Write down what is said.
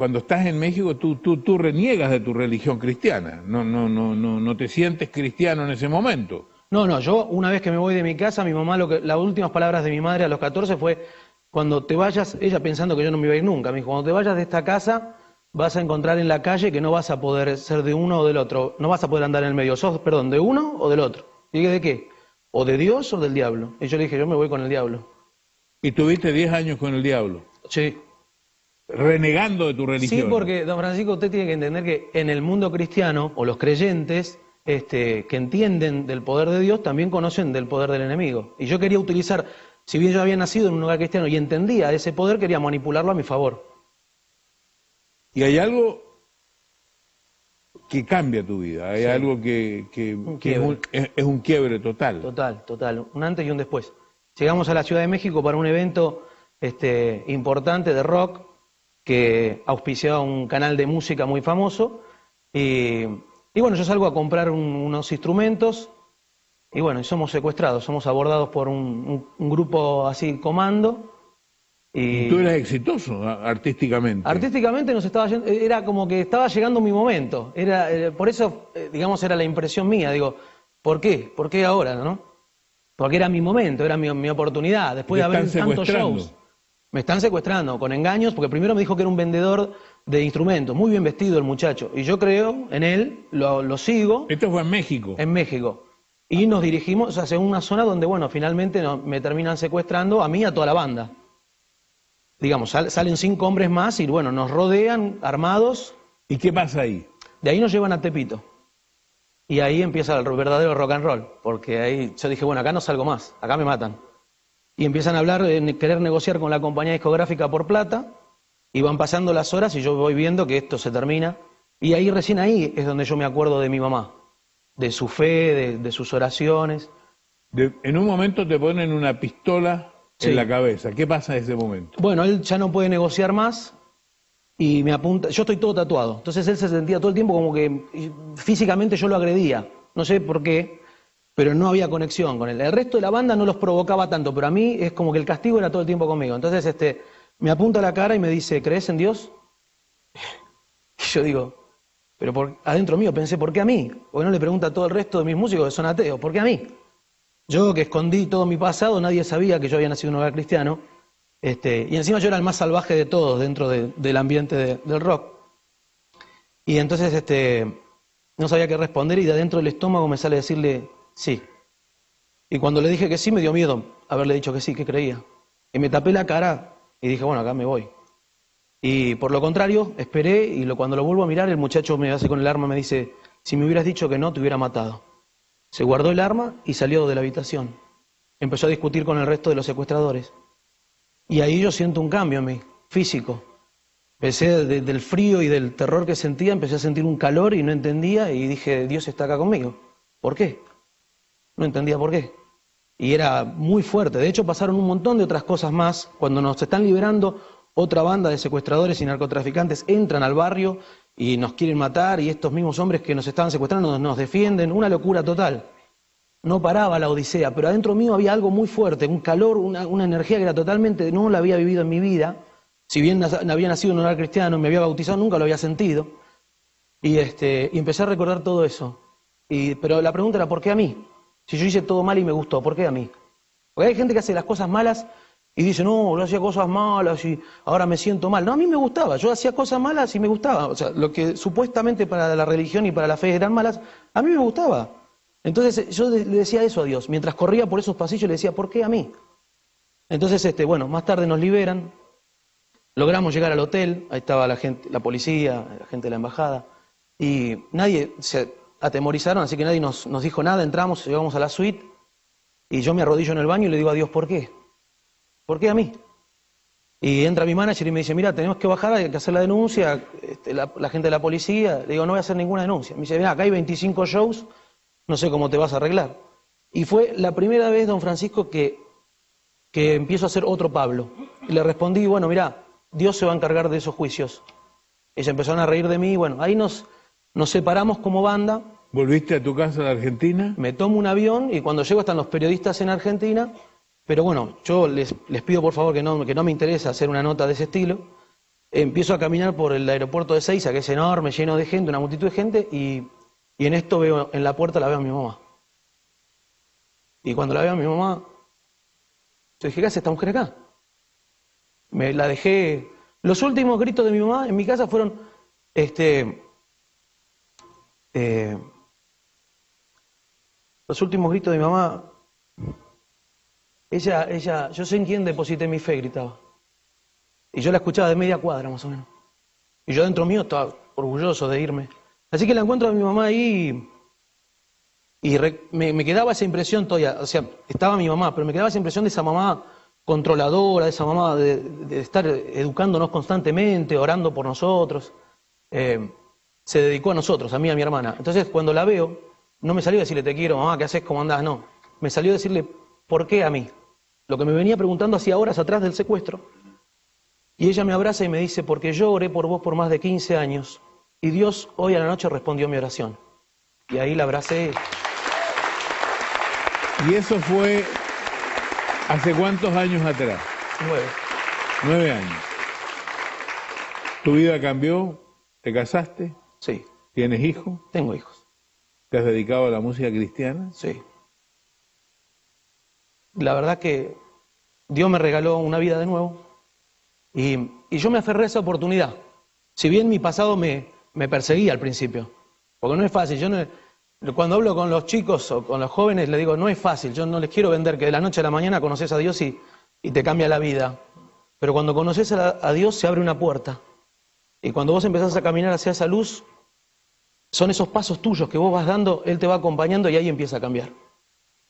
cuando estás en México, tú reniegas de tu religión cristiana. No te sientes cristiano en ese momento. No, yo una vez que me voy de mi casa, mi mamá, las últimas palabras de mi madre a los 14 fue, cuando te vayas, ella pensando que yo no me iba a ir nunca, me dijo, cuando te vayas de esta casa, vas a encontrar en la calle que no vas a poder ser de uno o del otro, no vas a poder andar en el medio, sos, perdón, de uno o del otro. Y dije, ¿de qué? ¿O de Dios o del diablo? Y yo le dije, yo me voy con el diablo. ¿Y tuviste 10 años con el diablo? Sí. Renegando de tu religión. Sí, porque, don Francisco, usted tiene que entender que en el mundo cristiano, o los creyentes, que entienden del poder de Dios, también conocen del poder del enemigo. Y yo quería utilizar, si bien yo había nacido en un lugar cristiano y entendía ese poder, quería manipularlo a mi favor. Y hay algo que cambia tu vida, hay algo que es un quiebre total. Total, un antes y un después. Llegamos a la Ciudad de México para un evento importante de rock que auspiciaba un canal de música muy famoso y bueno, yo salgo a comprar unos instrumentos y bueno, y somos secuestrados, somos abordados por un grupo así comando. Y tú eras exitoso artísticamente. Artísticamente nos estaba yendo, era como que estaba llegando mi momento. Por eso, digamos, era la impresión mía. Digo, ¿por qué? ¿Por qué ahora, no? Porque era mi momento, era mi oportunidad. Después de haber tantos shows. Me están secuestrando con engaños, porque primero me dijo que era un vendedor de instrumentos, muy bien vestido el muchacho. Y yo creo en él, lo sigo. ¿Esto fue en México? En México. Y nos dirigimos hacia una zona donde, bueno, finalmente me terminan secuestrando a mí y a toda la banda. Digamos, salen 5 hombres más y bueno, nos rodean armados. ¿Y qué pasa ahí? De ahí nos llevan a Tepito. Y ahí empieza el verdadero rock and roll, porque ahí yo dije, bueno, acá no salgo más, acá me matan. Y empiezan a hablar, querer negociar con la compañía discográfica por plata, y van pasando las horas y yo voy viendo que esto se termina. Y ahí, recién ahí, es donde yo me acuerdo de mi mamá, de su fe, de sus oraciones. En un momento te ponen una pistola en la cabeza. ¿Qué pasa en ese momento? Bueno, él ya no puede negociar más y me apunta. Yo estoy todo tatuado, entonces él se sentía todo el tiempo como que físicamente yo lo agredía. No sé por qué, pero no había conexión con él. El resto de la banda no los provocaba tanto, pero a mí es como que el castigo era todo el tiempo conmigo. Entonces me apunta a la cara y me dice, ¿crees en Dios? Y yo digo, pero adentro mío pensé, ¿por qué a mí? Porque no le pregunta a todo el resto de mis músicos que son ateos, ¿por qué a mí? Yo que escondí todo mi pasado, nadie sabía que yo había nacido en un hogar cristiano, y encima yo era el más salvaje de todos dentro del ambiente del rock. Y entonces no sabía qué responder y de adentro del estómago me sale decirle sí. Y cuando le dije que sí me dio miedo haberle dicho que sí, que creía. Y me tapé la cara y dije, bueno, acá me voy. Y por lo contrario, esperé y cuando lo vuelvo a mirar, el muchacho me hace con el arma, me dice, si me hubieras dicho que no, te hubiera matado. Se guardó el arma y salió de la habitación. Empezó a discutir con el resto de los secuestradores. Y ahí yo siento un cambio en mí, físico. Empecé del frío y del terror que sentía, empecé a sentir un calor y no entendía y dije, Dios está acá conmigo. ¿Por qué? No entendía por qué. Y era muy fuerte. De hecho, pasaron un montón de otras cosas más. Cuando nos están liberando, otra banda de secuestradores y narcotraficantes entran al barrio y nos quieren matar y estos mismos hombres que nos estaban secuestrando nos defienden. Una locura total. No paraba la odisea, pero adentro mío había algo muy fuerte, un calor, una energía que era totalmente, no la había vivido en mi vida. Si bien había nacido en un hogar cristiano, me había bautizado, nunca lo había sentido. Y empecé a recordar todo eso. Pero la pregunta era, ¿por qué a mí? Si yo hice todo mal y me gustó, ¿por qué a mí? Porque hay gente que hace las cosas malas y dice, no, yo hacía cosas malas y ahora me siento mal. No, a mí me gustaba, yo hacía cosas malas y me gustaba. O sea, lo que supuestamente para la religión y para la fe eran malas, a mí me gustaba. Entonces yo le decía eso a Dios. Mientras corría por esos pasillos le decía, ¿por qué a mí? Entonces, bueno, más tarde nos liberan, logramos llegar al hotel, ahí estaba la gente, la policía, la gente de la embajada, y nadie se atemorizaron, así que nadie nos dijo nada, entramos, llegamos a la suite, y yo me arrodillo en el baño y le digo a Dios, ¿por qué? ¿Por qué a mí? Y entra mi manager y me dice, mira, tenemos que bajar, hay que hacer la denuncia, la gente de la policía, le digo, no voy a hacer ninguna denuncia. Me dice, mira, acá hay 25 shows, no sé cómo te vas a arreglar. Y fue la primera vez, don Francisco, que empiezo a hacer otro Pablo. Y le respondí, bueno, mira, Dios se va a encargar de esos juicios. Ellos empezaron a reír de mí, bueno, ahí nos separamos como banda. ¿Volviste a tu casa de Argentina? Me tomo un avión y cuando llego están los periodistas en Argentina, pero bueno, yo les pido por favor que no me interesa hacer una nota de ese estilo. empiezo a caminar por el aeropuerto de Ezeiza, que es enorme, lleno de gente, una multitud de gente, y en esto veo, en la puerta la veo a mi mamá. Y cuando la veo a mi mamá, yo dije, ¿qué hace esta mujer acá? Me la dejé. Los últimos gritos de mi mamá en mi casa fueron, los últimos gritos de mi mamá, ella, yo sé en quién deposité mi fe, gritaba. Y yo la escuchaba de media cuadra, más o menos. Y yo dentro mío estaba orgulloso de irme. Así que la encuentro a mi mamá ahí y me quedaba esa impresión todavía. O sea, estaba mi mamá, pero me quedaba esa impresión de esa mamá controladora, de esa mamá de estar educándonos constantemente, orando por nosotros. Se dedicó a nosotros, a mí y a mi hermana. Entonces, cuando la veo, no me salió a decirle, te quiero, mamá, ¿qué haces? ¿Cómo andás? No. Me salió a decirle, ¿por qué a mí? Lo que me venía preguntando hacía horas atrás del secuestro. Y ella me abraza y me dice, porque yo oré por vos por más de 15 años y Dios hoy a la noche respondió mi oración. Y ahí la abracé. ¿Y eso fue hace cuántos años atrás? 9. 9 años. ¿Tu vida cambió? ¿Te casaste? Sí. ¿Tienes hijos? Tengo hijos. ¿Te has dedicado a la música cristiana? Sí. La verdad que Dios me regaló una vida de nuevo. Y yo me aferré a esa oportunidad. Si bien mi pasado me perseguía al principio, porque no es fácil. Cuando hablo con los chicos o con los jóvenes, les digo, no es fácil. Yo no les quiero vender que de la noche a la mañana conoces a Dios y te cambia la vida. Pero cuando conoces a Dios se abre una puerta. Y cuando vos empezás a caminar hacia esa luz, son esos pasos tuyos que vos vas dando, Él te va acompañando y ahí empieza a cambiar.